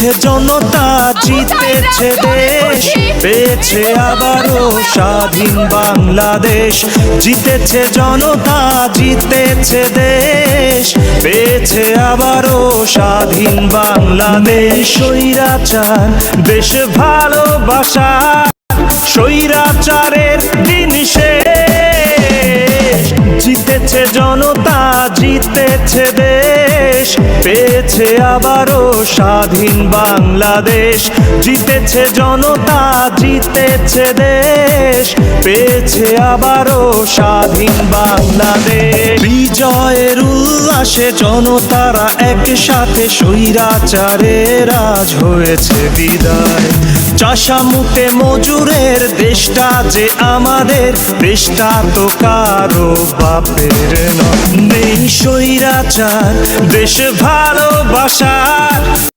জিতেছে জনতা, জিতেছে দেশ, পেয়েছে আবারও স্বাধীন বাংলাদেশ। জিতেছে জনতা, জিতেছে দেশ, পেয়েছে আবারও স্বাধীন বাংলাদেশ। স্বৈরাচার দেশ ভালোবাসা, স্বৈরাচারের দিন শেষ। জিতেছে জনতা, জিতেছে দেশ, পেয়েছে আবারও স্বাধীন বাংলাদেশ। জিতেছে জনতা, জিতেছে দেশ, পেয়েছে আবারও স্বাধীন বাংলাদেশ। বিজয়ের উল্লাসে জনতারা একসাথে, স্বৈরাচারের আজ হয়েছে বিদায়। চাষামুখে মজুরের দেশটা যে আমাদের, দেশটা তো কারো বাপের নয়। নেই স্বৈরাচার, দেশ ভালোবাসার